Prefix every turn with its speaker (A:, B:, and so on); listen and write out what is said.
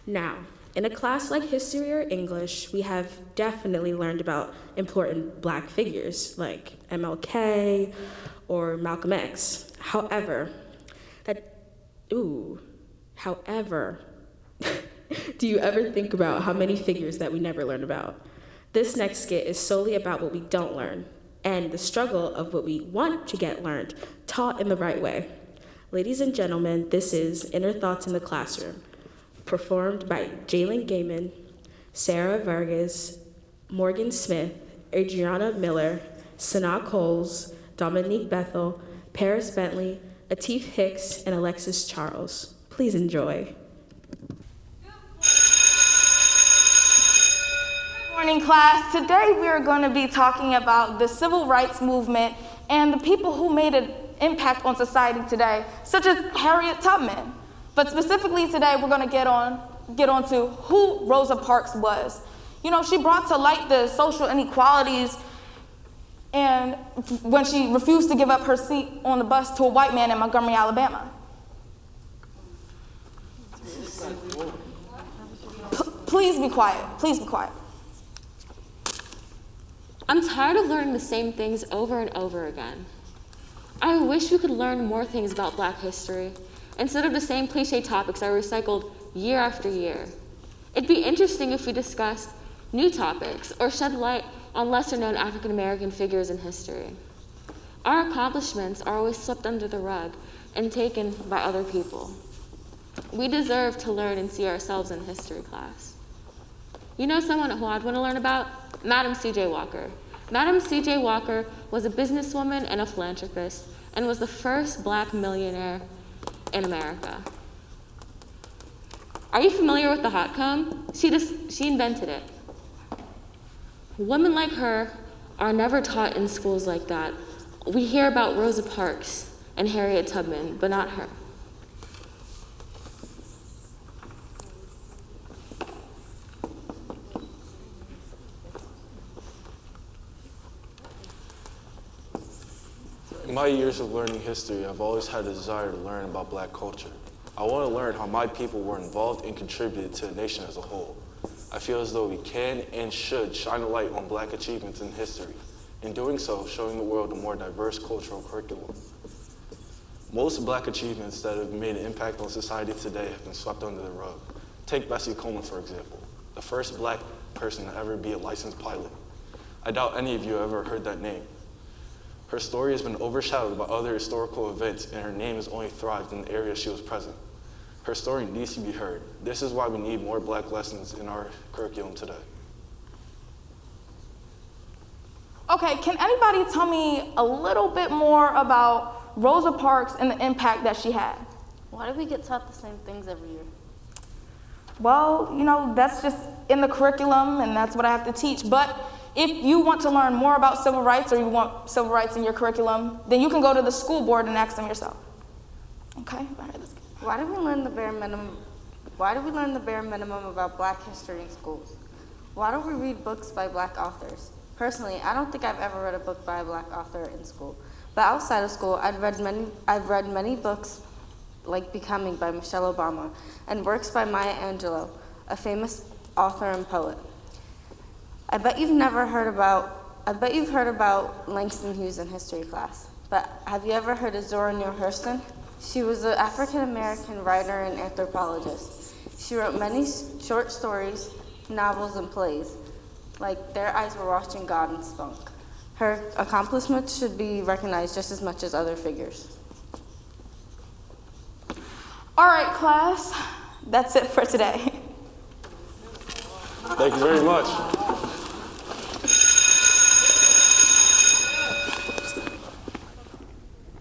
A: Now, in a class like history or English, we have definitely learned about important Black figures like MLK or Malcolm X. However, do you ever think about how many figures that we never learned about? This next skit is solely about what we don't learn and the struggle of what we want to get learned, taught in the right way. Ladies and gentlemen, this is Inner Thoughts in the Classroom, performed by Jalen Gaiman, Sarah Vargas, Morgan Smith, Adriana Miller, Sanaa Coles, Dominique Bethel, Paris Bentley, Atif Hicks, and Alexis Charles. Please enjoy.
B: Good morning, class. Today we are going to be talking about the civil rights movement and the people who made an impact on society today, such as Harriet Tubman. But specifically today, we're going to get on to who Rosa Parks was. You know, she brought to light the social inequalities and when she refused to give up her seat on the bus to a white man in Montgomery, Alabama. Please be quiet. Please be quiet.
C: I'm tired of learning the same things over and over again. I wish we could learn more things about Black history instead of the same cliche topics that are recycled year after year. It'd be interesting if we discussed new topics or shed light on lesser-known African-American figures in history. Our accomplishments are always swept under the rug and taken by other people. We deserve to learn and see ourselves in history class. You know someone who I'd want to learn about? Madam C.J. Walker. Madam C.J. Walker was a businesswoman and a philanthropist and was the first Black millionaire in America. Are you familiar with the hot comb? She invented it. Women like her are never taught in schools like that. We hear about Rosa Parks and Harriet Tubman, but not her.
D: In my years of learning history, I've always had a desire to learn about Black culture. I want to learn how my people were involved and contributed to the nation as a whole. I feel as though we can and should shine a light on Black achievements in history. In doing so, showing the world a more diverse cultural curriculum. Most Black achievements that have made an impact on society today have been swept under the rug. Take Bessie Coleman, for example, the first Black person to ever be a licensed pilot. I doubt any of you have ever heard that name. Her story has been overshadowed by other historical events, and her name has only thrived in the area she was present. Her story needs to be heard. This is why we need more Black lessons in our curriculum today.
B: Okay, can anybody tell me a little bit more about Rosa Parks and the impact that she had?
E: Why do we get taught the same things every year?
B: Well, you know, that's just in the curriculum and that's what I have to teach. But if you want to learn more about civil rights or you want civil rights in your curriculum, then you can go to the school board and ask them yourself. Okay, all right, let's go.
E: Why do we learn the bare minimum? Why do we learn the bare minimum about Black history in schools? Why don't we read books by Black authors? Personally, I don't think I've ever read a book by a Black author in school. But outside of school, I've read many books like Becoming by Michelle Obama and works by Maya Angelou, a famous author and poet. I bet you've heard about Langston Hughes in history class, but have you ever heard of Zora Neale Hurston? She was an African-American writer and anthropologist. She wrote many short stories, novels, and plays, like Their Eyes Were Watching God and Spunk. Her accomplishments should be recognized just as much as other figures.
B: All right, class, that's it for today.
D: Thank you very much.